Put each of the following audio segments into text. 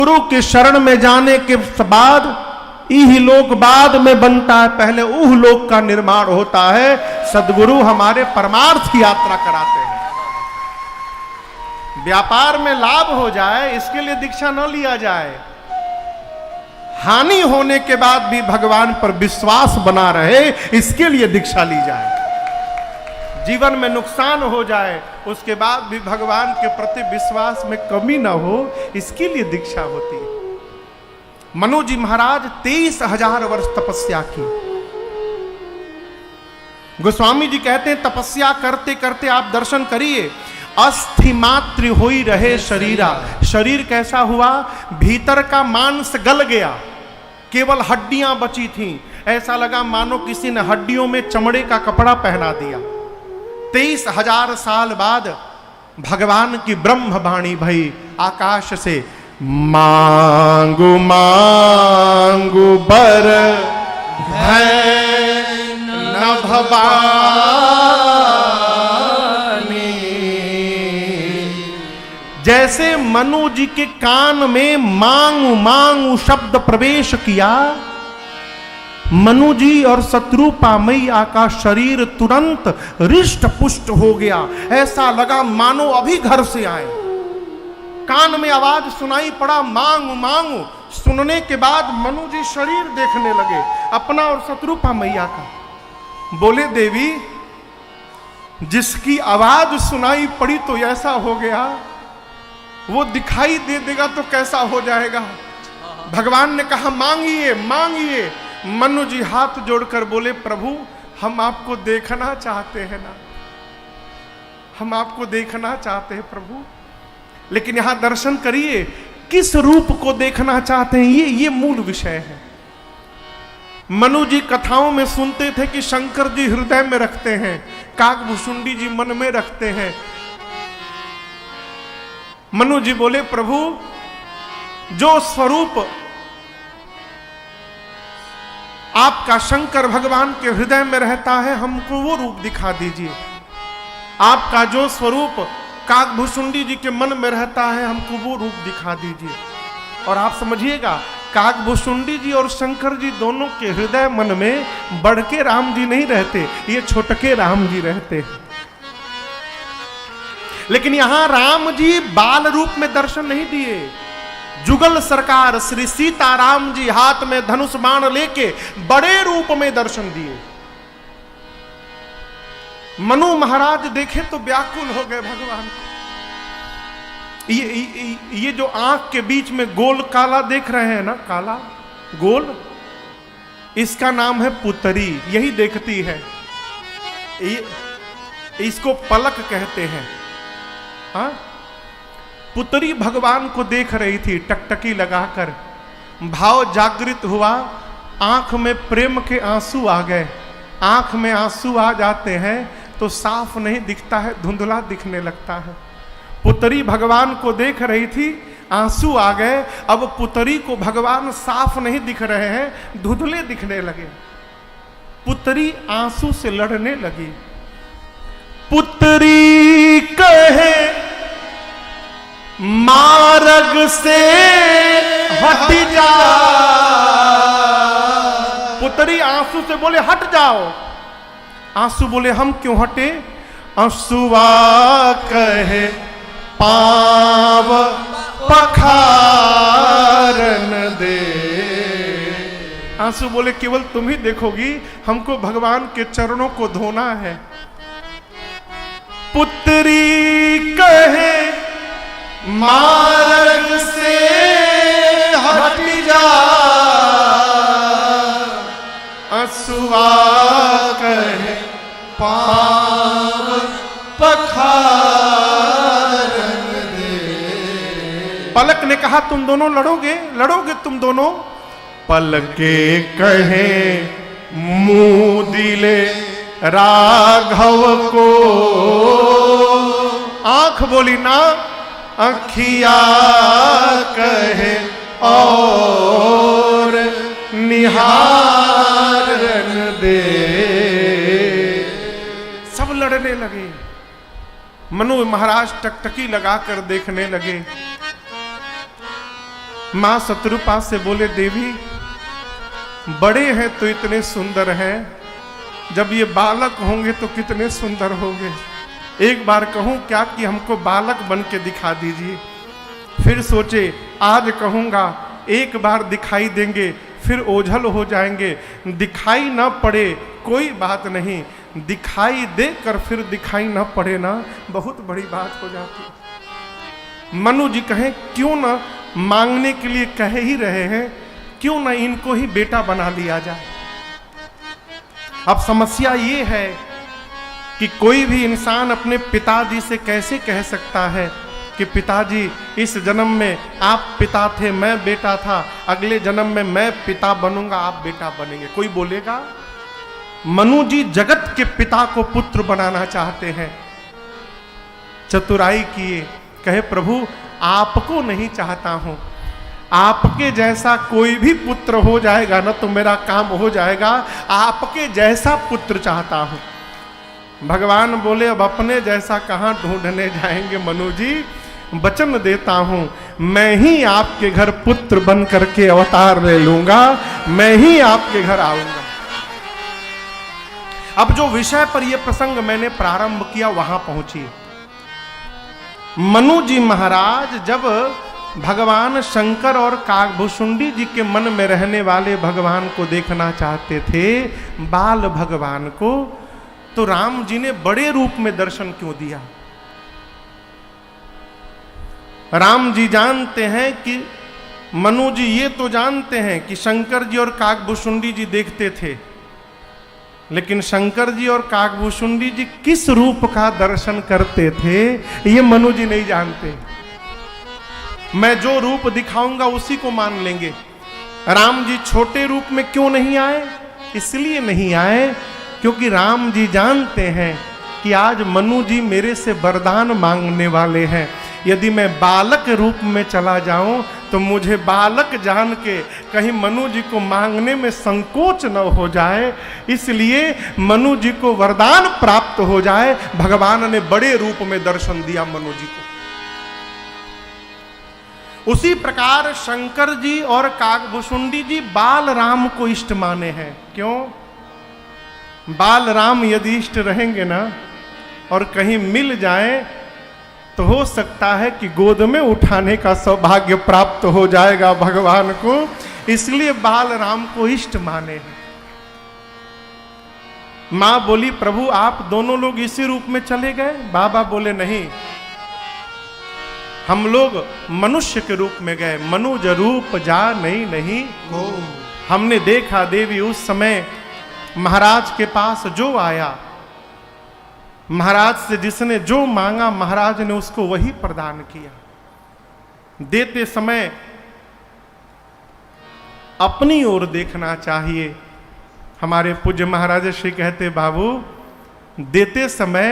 गुरु के शरण में जाने के बाद इह लोक बाद में बनता है, पहले उह लोक का निर्माण होता है। सदगुरु हमारे परमार्थ की यात्रा कराते हैं। व्यापार में लाभ हो जाए इसके लिए दीक्षा न लिया जाए, हानि होने के बाद भी भगवान पर विश्वास बना रहे इसके लिए दीक्षा ली जाए। जीवन में नुकसान हो जाए उसके बाद भी भगवान के प्रति विश्वास में कमी ना हो इसके लिए दीक्षा होती है। मनु जी महाराज 23,000 वर्ष तपस्या की। गोस्वामी जी कहते हैं तपस्या करते करते आप दर्शन करिए, अस्थि मात्र होई रहे शरीरा। शरीर कैसा हुआ? भीतर का मांस गल गया, केवल हड्डियां बची थीं। ऐसा लगा मानो किसी ने हड्डियों में चमड़े का कपड़ा पहना दिया। 23,000 साल बाद भगवान की ब्रह्मवाणी भई आकाश से, मांगु मांगु बर है न भवानी। जैसे मनु जी के कान में मांगु मांगु शब्द प्रवेश किया, मनु जी और शत्रुपामैया का शरीर तुरंत रिष्ट पुष्ट हो गया। ऐसा लगा मानो अभी घर से आए। कान में आवाज सुनाई पड़ा मांगू मांगू। सुनने के बाद मनु जी शरीर देखने लगे अपना और शत्रुपामैया का। बोले देवी जिसकी आवाज सुनाई पड़ी तो ऐसा हो गया, वो दिखाई दे देगा तो कैसा हो जाएगा। भगवान ने कहा मांगिए मांगिए। मनु जी हाथ जोड़कर बोले प्रभु हम आपको देखना चाहते हैं ना, हम आपको देखना चाहते हैं प्रभु, लेकिन यहां दर्शन करिए किस रूप को देखना चाहते हैं, ये मूल विषय है। मनु जी कथाओं में सुनते थे कि शंकर जी हृदय में रखते हैं, काकभूषुंडी जी मन में रखते हैं। मनु जी बोले प्रभु जो स्वरूप आपका शंकर भगवान के हृदय में रहता है हमको वो रूप दिखा दीजिए। आपका जो स्वरूप काकभूषुंडी जी के मन में रहता है हमको वो रूप दिखा दीजिए। और आप समझिएगा काकभूषुंडी जी और शंकर जी दोनों के हृदय मन में बड़के राम जी नहीं रहते, ये छोटके राम जी रहते हैं। लेकिन यहां राम जी बाल रूप में दर्शन नहीं दिए। जुगल सरकार श्री सीताराम जी हाथ में धनुष बाण लेके बड़े रूप में दर्शन दिए। मनु महाराज देखे तो व्याकुल हो गए भगवान को। ये जो आंख के बीच में गोल काला देख रहे हैं ना, काला गोल, इसका नाम है पुतरी। यही देखती है, इसको पलक कहते हैं। हाँ, पुतरी भगवान को देख रही थी टकटकी लगाकर। भाव जागृत हुआ, आंख में प्रेम के आंसू आ गए। आंख में आंसू आ जाते हैं तो साफ नहीं दिखता है, धुंधला दिखने लगता है। पुतरी भगवान को देख रही थी, आंसू आ गए। अब पुतरी को भगवान साफ नहीं दिख रहे हैं, धुंधले दिखने लगे। पुतरी आंसू से लड़ने लगी। पुतरी कहे मार्ग से हट जा। पुतरी आंसू से बोले हट जाओ। आंसू बोले हम क्यों हटे? आंसुआ कहे पाव पखारन दे। आंसू बोले केवल तुम ही देखोगी, हमको भगवान के चरणों को धोना है। पुत्री कहे मार्ग से हट जा। आंसुआ कहे पाव पखारन दे। पलक ने कहा तुम दोनों लड़ोगे, लड़ोगे तुम दोनों। पलके कहे मुंह दिले राघव को। आंख बोली ना, अखिया कहे और निहारन दे। सब लड़ने लगे। मनु महाराज टकटकी लगाकर देखने लगे। मां शत्रुपा से बोले, देवी बड़े हैं तो इतने सुंदर हैं, जब ये बालक होंगे तो कितने सुंदर होंगे। एक बार कहूं क्या कि हमको बालक बन के दिखा दीजिए। फिर सोचे आज कहूंगा, एक बार दिखाई देंगे फिर ओझल हो जाएंगे, दिखाई ना पड़े कोई बात नहीं, दिखाई देकर फिर दिखाई ना पड़े ना, बहुत बड़ी बात हो जाती। मनु जी कहें क्यों ना मांगने के लिए कह ही रहे हैं, क्यों ना इनको ही बेटा बना लिया जाए। अब समस्या ये है कि कोई भी इंसान अपने पिताजी से कैसे कह सकता है कि पिताजी इस जन्म में आप पिता थे, मैं बेटा था, अगले जन्म में मैं पिता बनूंगा, आप बेटा बनेंगे। कोई बोलेगा? मनु जी जगत के पिता को पुत्र बनाना चाहते हैं, चतुराई किए, कहे प्रभु आपको नहीं चाहता हूं, आपके जैसा कोई भी पुत्र हो जाएगा ना तो मेरा काम हो जाएगा, आपके जैसा पुत्र चाहता हूं। भगवान बोले अब अपने जैसा कहां ढूंढने जाएंगे मनु जी, वचन देता हूं मैं ही आपके घर पुत्र बन करके अवतार ले लूंगा, मैं ही आपके घर आऊंगा। अब जो विषय पर यह प्रसंग मैंने प्रारंभ किया वहां पहुंची। मनु जी महाराज जब भगवान शंकर और काकभुशुंडी जी के मन में रहने वाले भगवान को देखना चाहते थे, बाल भगवान को, तो राम जी ने बड़े रूप में दर्शन क्यों दिया? राम जी जानते हैं कि मनु जी ये तो जानते हैं कि शंकर जी और काकभुशुंडी जी देखते थे, लेकिन शंकर जी और काकभुशुंडी जी किस रूप का दर्शन करते थे ये मनु जी नहीं जानते। मैं जो रूप दिखाऊंगा उसी को मान लेंगे। राम जी छोटे रूप में क्यों नहीं आए? इसलिए नहीं आए क्योंकि राम जी जानते हैं कि आज मनु जी मेरे से वरदान मांगने वाले हैं। यदि मैं बालक रूप में चला जाऊं तो मुझे बालक जान के कहीं मनु जी को मांगने में संकोच न हो जाए, इसलिए मनु जी को वरदान प्राप्त हो जाए। भगवान ने बड़े रूप में दर्शन दिया मनु जी को। उसी प्रकार शंकर जी और काकभुशुंडी जी बाल राम को इष्ट माने हैं। क्यों? बाल राम यदि इष्ट रहेंगे ना और कहीं मिल जाए तो हो सकता है कि गोद में उठाने का सौभाग्य प्राप्त हो जाएगा भगवान को, इसलिए बाल राम को इष्ट माने हैं। मां बोली प्रभु आप दोनों लोग इसी रूप में चले गए? बाबा बोले नहीं, हम लोग मनुष्य के रूप में गए, मनुज रूप जा नहीं हो। हमने देखा देवी उस समय महाराज के पास जो आया, महाराज से जिसने जो मांगा महाराज ने उसको वही प्रदान किया। देते समय अपनी ओर देखना चाहिए। हमारे पूज्य महाराज श्री कहते बाबू देते समय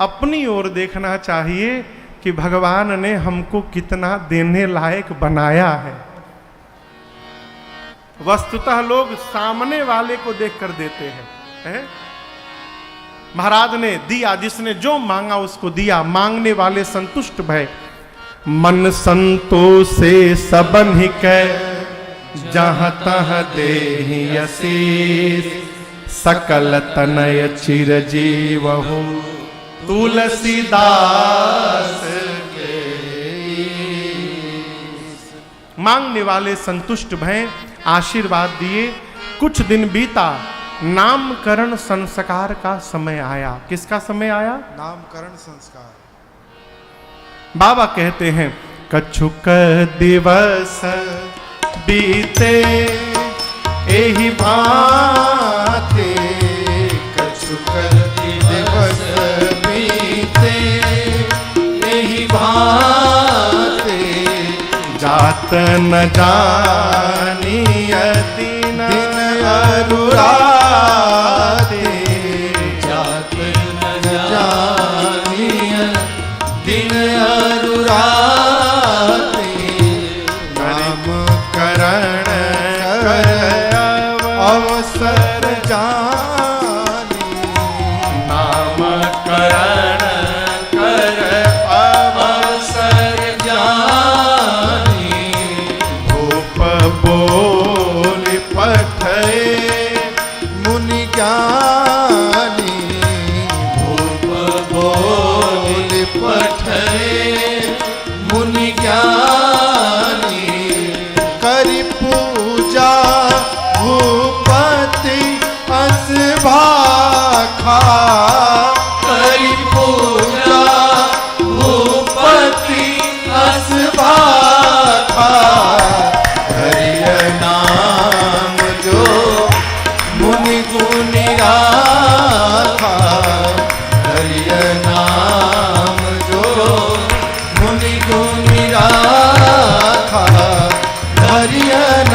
अपनी ओर देखना चाहिए कि भगवान ने हमको कितना देने लायक बनाया है। वस्तुतः लोग सामने वाले को देखकर देते हैं। महाराज ने दिया, जिसने जो मांगा उसको दिया, मांगने वाले संतुष्ट भय। मन संतोषे सबन ही कह जहां तहां देहि असीस, सकल तनय चिरजीव हो तुलसीदास के। मांगने वाले संतुष्ट भय, आशीर्वाद दिए। कुछ दिन बीता, नामकरण संस्कार का समय आया। किसका समय आया? नामकरण संस्कार। बाबा कहते हैं कछुक दिवस बीते एहि भांति, कछुक दिवस बीते एहि भांति, जात न जानिय दिन अनुराग,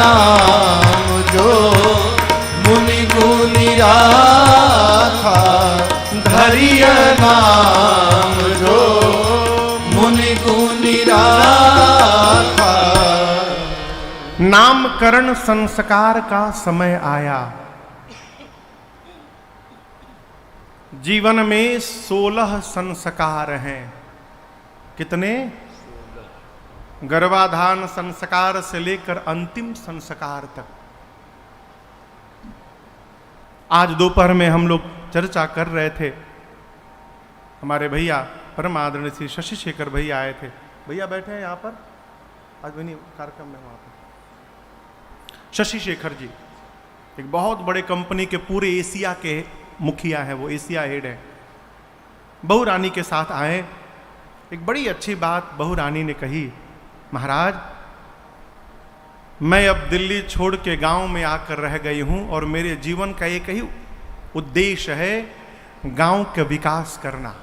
नाम जो मुनि गुनी राखा, धरिय नाम जो मुनि गुनी राखा। नामकरण संस्कार का समय आया। जीवन में 16 संस्कार हैं। कितने? गर्भाधान संस्कार से लेकर अंतिम संस्कार तक। आज दोपहर में हम लोग चर्चा कर रहे थे। हमारे भैया परम आदरणीय श्री शशि शेखर भैया आए थे। भैया बैठे हैं यहाँ पर, आज भी नहीं कार्यक्रम में। वहाँ पर शशि शेखर जी एक बहुत बड़े कंपनी के पूरे एशिया के मुखिया हैं, वो एशिया हेड है। बहू रानी के साथ आए। एक बड़ी अच्छी बात बहू रानी ने कही, महाराज मैं अब दिल्ली छोड़ के गांव में आकर रह गई हूं और मेरे जीवन का एक ही उद्देश्य है, गांव का विकास करना।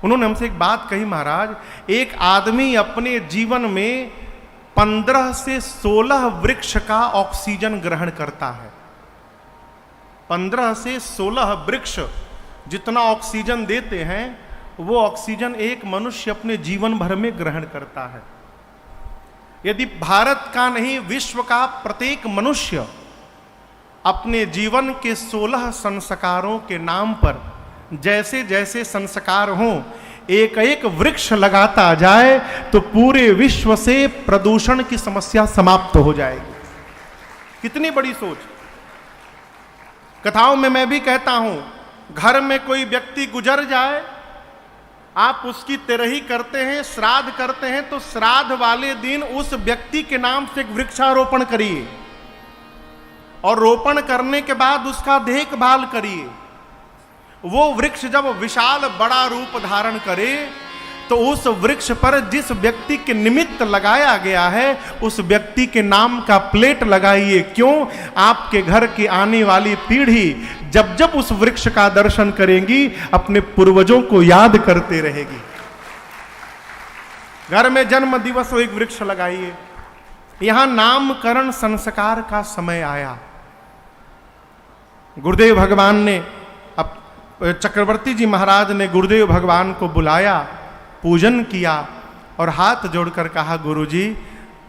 उन्होंने हमसे एक बात कही, महाराज एक आदमी अपने जीवन में 15 से 16 वृक्ष का ऑक्सीजन ग्रहण करता है। 15 से 16 वृक्ष जितना ऑक्सीजन देते हैं वो ऑक्सीजन एक मनुष्य अपने जीवन भर में ग्रहण करता है। यदि भारत का नहीं विश्व का प्रत्येक मनुष्य अपने जीवन के 16 संस्कारों के नाम पर जैसे जैसे संस्कार हों एक एक वृक्ष लगाता जाए तो पूरे विश्व से प्रदूषण की समस्या समाप्त हो जाएगी। कितनी बड़ी सोच। कथाओं में मैं भी कहता हूं, घर में कोई व्यक्ति गुजर जाए, आप उसकी तिरही करते हैं, श्राद्ध करते हैं, तो श्राद्ध वाले दिन उस व्यक्ति के नाम से एक वृक्षारोपण करिए और रोपण करने के बाद उसका देखभाल करिए। वो वृक्ष जब विशाल बड़ा रूप धारण करे तो उस वृक्ष पर जिस व्यक्ति के निमित्त लगाया गया है उस व्यक्ति के नाम का प्लेट लगाइए। क्यों? आपके घर की आने वाली पीढ़ी जब जब उस वृक्ष का दर्शन करेंगी अपने पूर्वजों को याद करते रहेगी। घर में जन्म दिवस हो एक वृक्ष लगाइए। यहां नामकरण संस्कार का समय आया। गुरुदेव भगवान ने चक्रवर्ती जी महाराज ने गुरुदेव भगवान को बुलाया, पूजन किया और हाथ जोड़कर कहा, गुरुजी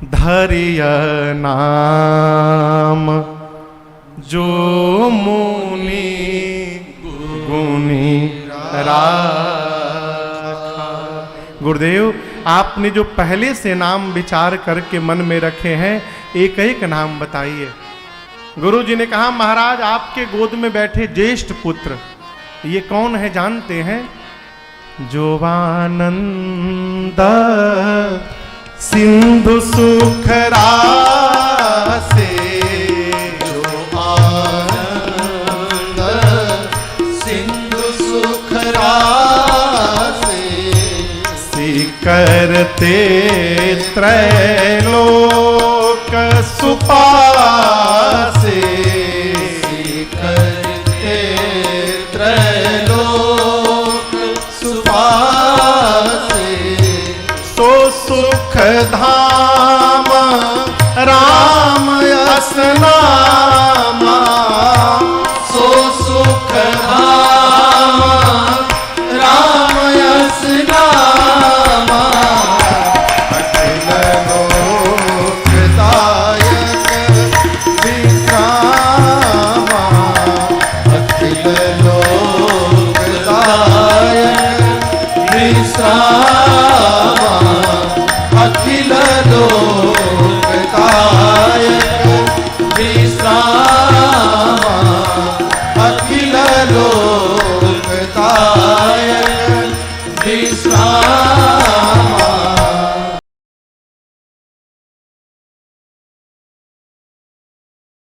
धरिय नाम जो मुनि गुनी राखा। गुरुदेव आपने जो पहले से नाम विचार करके मन में रखे हैं एक एक नाम बताइए। गुरु जी ने कहा, महाराज आपके गोद में बैठे ज्येष्ठ पुत्र ये कौन है जानते हैं? जोवानंद सिंधु सुख रासे, जो आनंद सिंधु सुख रासे, करते त्रैलोक